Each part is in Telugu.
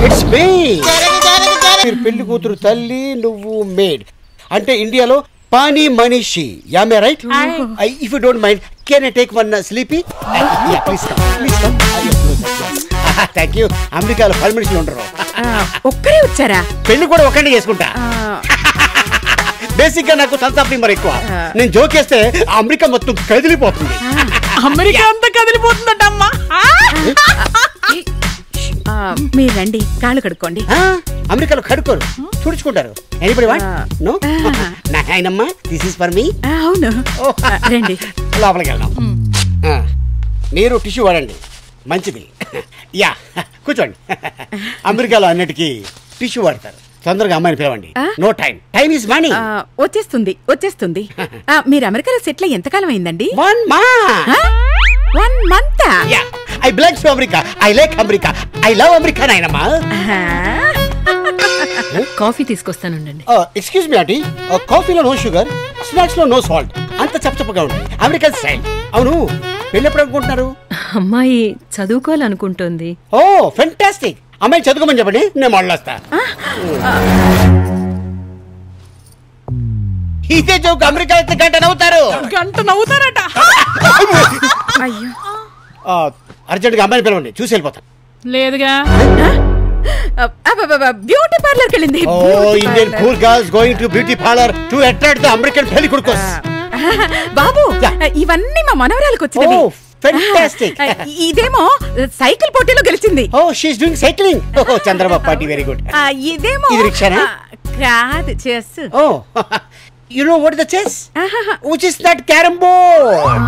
It's me. మీరు పెళ్లి కూతురు తల్లి, నువ్వు మేడ్. అంటే ఇండియాలో పానీ మనీషి. Am I right? If you don't mind can I take one sleepy? Please come, please come. Thank you. అమెరికాలో 10 నిమిషాలు ఉండరు. ఒక్కరే వచ్చారా? పెళ్లి కూడా ఒక్కడే చేసుకుంటా. బేసిక్ గా నాకు సెన్స్ ఆఫ్ హ్యూమర్ ఎక్కువ. నేను జోక్ చేస్తే అమెరికా మొత్తం కదిలిపోతుంది. అమెరికా అంతా కదిలిపోతుందట అమ్మా. మీరు రండి, కాళ్ళు కడుక్కోండి. అమెరికాలో కడుక్కోరు, తుడుచుకుంటారు. Anybody want? నో. నాయనమ్మ, దిస్ ఇస్ ఫర్ మీ. అవును, రండి లోపలికి వెళ్దాం. మీరు టిష్యూ వాడండి, మంచిది. యా, కూర్చోండి. అమెరికాలో అన్నిటికీ టిష్యూ వాడతారు. తొందరగా అమ్మాయిని పిలవండి. No time, time is money. వచ్చేస్తుంది వచ్చేస్తుంది. మీరు అమెరికాలో సెటిల్ ఎంతకాలం అయిందండి? 1 month. 1 month? Yeah, I belong to America. I like America. I love America, నాయనమ్మా. కాఫీ తీసుకొస్తానండి. ఎక్స్క్యూజ్ మీ ఆంటీ, కాఫీలో నో షుగర్, స్నాక్స్ లో నో సాల్ట్. అంత చప్పచప్పగా ఉంటుంది, అమెరికన్ స్టైల్. అవును, పెళ్ళి ఎప్పుడు అనుకుంటున్నారు? అమ్మాయి చదువుకోవాలనుకుంటోంది. Oh fantastic. అమ్మాయి చదువుకోమని చెప్పండి, నేను మొదలొస్తా. ఇదే జోక్ అమెరికా అయితే గంట నవ్వుతారట. అయ్యో, అర్జెంట్ గా అమ్మాయిని పిలవండి, చూసి వెళ్ళిపోతాను. లేదుగా. బ్యూటీ పార్లర్కి వెళ్ళింది. Indian cool girls going to beauty parlour to attract the American పెళ్లి కొడుకోస్. బాబు, ఇవన్నీ మా మనవరాలకు వచ్చినవి. ఫెంటాస్టిక్. ఇదేమో సైకిల్ పోటీలో గెలిచింది. Oh she is doing cycling. Oh Chandrababu party, very good. ఇదేమో ఇది రిక్షానా? కాదు, chess. Oh you know what is the chess? Which is that carrom board.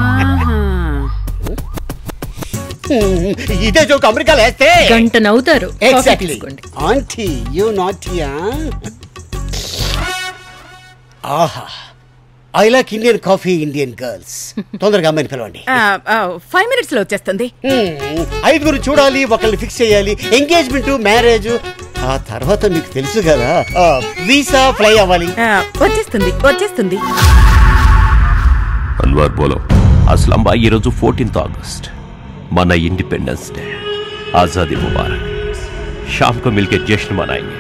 ఇదే జోక్ అమెరికాలో వేస్తే గంట నవ్వుతారు. ఎగ్జాక్ట్లీ. ఆంటీ యు నాటియా. ఆహా, I like Indian coffee, Indian girls. తొందరగా అమ్మాయిని పిలవండి. 5 minutes లో వచ్చేస్తుంది. 5 చూడాలి, ఒకళ్ళని ఫిక్స్ చేయాలి, ఎంగేజ్మెంట్, మ్యారేజ్. ఆ తర్వాత మీకు తెలుసు కదా, వీసా ఫ్లై అవ్వాలి. వచ్చేస్తుంది వచ్చేస్తుంది. అన్వర్ బోలో. అసలు అమ్మాయి ఈరోజు 14th August, మన इंडिपेंडेंस डे, आजादी मुबारक. शाम को मिलकर जश्न मनाएंगे.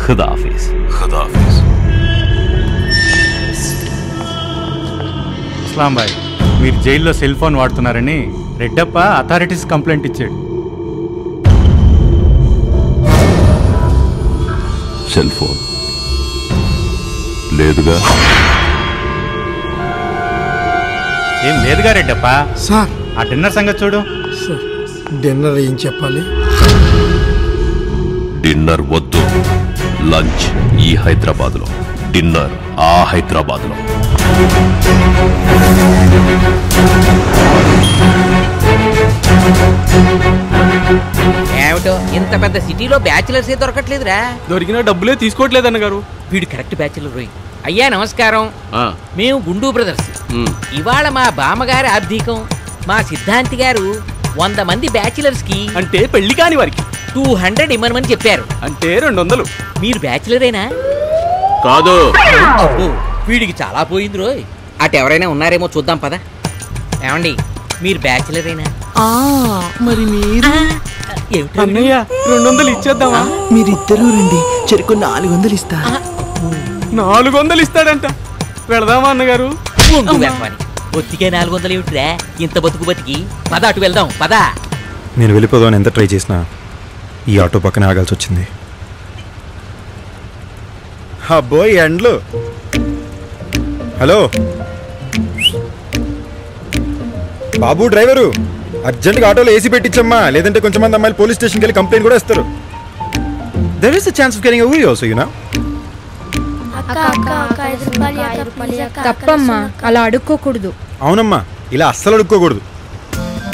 खुदा हाफिज. खुदा हाफिज. అస్లాం భాయ్, మీరు జైల్లో సెల్ ఫోన్ వాడుతున్నారని రెడ్డప్ప అథారిటీస్ కంప్లైంట్ ఇచ్చాడు. సెల్ ఫోన్ లేదుగా? ఏం లేదుగా రెడ్డప్ప? సార్, ఆ డిన్నర్ సంగతి చూడు. సార్, డిన్నర్ ఏం చెప్పాలి? డిన్నర్ వద్దు, లంచ్ ఈ హైదరాబాద్ లో, డిన్నర్ ఆ హైదరాబాద్ లో. ఏమిటో ఇంత పెద్ద సిటీలో బ్యాచిలర్స్ ఏ దొరకట్లేదురా. దొరికిన డబ్బులే తీసుకోవట్లేదు అన్నగారు. వీడు కరెక్ట్ బ్యాచిలర్ రోయ్. అయ్యా నమస్కారం. మేము గుండు బ్రదర్స్. ఇవాళ మా బామ్మగారి ఆబ్దీకం. మా సిద్ధాంతి గారు 100 మంది బ్యాచిలర్స్ కి, అంటే పెళ్లి కాని వారికి 200 ఇమ్మనమని చెప్పారు. అంటే 200. మీరు బ్యాచిలరేనా? కాదు. వీడికి చాలా పోయింది రోయ్. అటు ఎవరైనా ఉన్నారేమో చూద్దాం పద. ఏమండి, మీరు బ్యాచిలరేనా? మరి మీరు? అన్నయ్య 200 ఇచ్చేద్దామా? మీరిద్దరూ రండి, చెరుకు 400 ఇస్తా. 400 ఇస్తాడంట. వెళదామా అన్నగారు? బొత్తికే 400 ఏమిటిరా, ఇంత బతుకు బతికి. పద అటు వెళ్దాం పద. నేను వెళ్ళిపోదామని ఎంత ట్రై చేసినా ఈ ఆటో పక్కన ఆగాల్సి వచ్చింది. అబ్బోయ్ ఎండ్లు. హలో బాబు డ్రైవరు, అర్జెంట్గా ఆటోలో ఏసీ పెట్టించమ్మా, లేదంటే కొంచెం మంది అమ్మాయిలు పోలీస్ స్టేషన్కి వెళ్ళి కంప్లైంట్ కూడా ఇస్తారు. There is a chance of getting away also, you know. తప్పమ్మా, అలా అడుక్కోకూడదు. అవునమ్మా, ఇలా అస్సలు అడుక్కోకూడదు.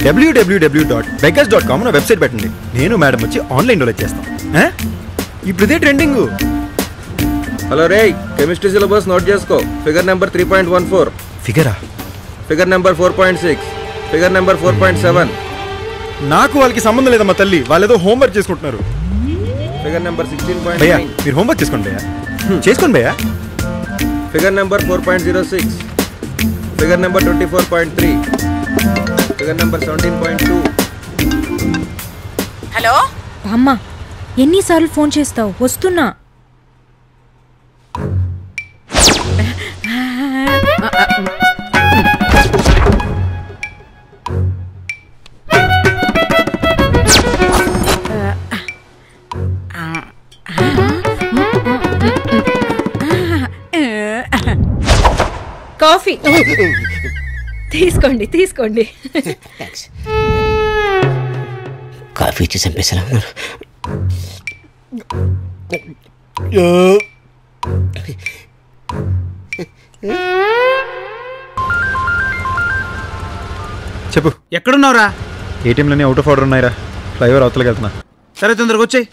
www.beggars.com నా వెబ్సైట్ పెట్టండి. నేను మేడం వచ్చి ఆన్లైన్ డొనేట్ చేస్తాం. ఇప్పుడు ఇదే trending. Hello Ray, chemistry syllabus note చేసుకో. Figure number 3.14. ఫిగరా? Figure number 4.6. Figure number 4.7. నాకు వాళ్ళకి సంబంధం లేదమ్మా తల్లి, వాళ్ళు ఏదో హోంవర్క్ చేసుకుంటున్నారు. Figure number 16. భయ్యా మీరు హోంవర్క్ చేసుకోండి భయ్యా, చేసుకోండి భయ్యా. Figure number 4.06. Figure number 24.3. Figure number 17.2. Hello అమ్మా, ఎన్నిసార్లు ఫోన్ చేస్తావు? వస్తున్నా. కాఫీ తీసుకోండి తీసుకోండి. కాఫీ ఇచ్చి చంపేసేలా ఉన్నారు. చెప్పు. ఎక్కడున్నావురా? ఏటీఎంలోనే అవుట్ ఆఫ్ ఆర్డర్ ఉన్నాయిరా. ఫ్లైఓవర్ అవతలకి వెళ్తున్నా. సరే తొందరగా వచ్చేయ్.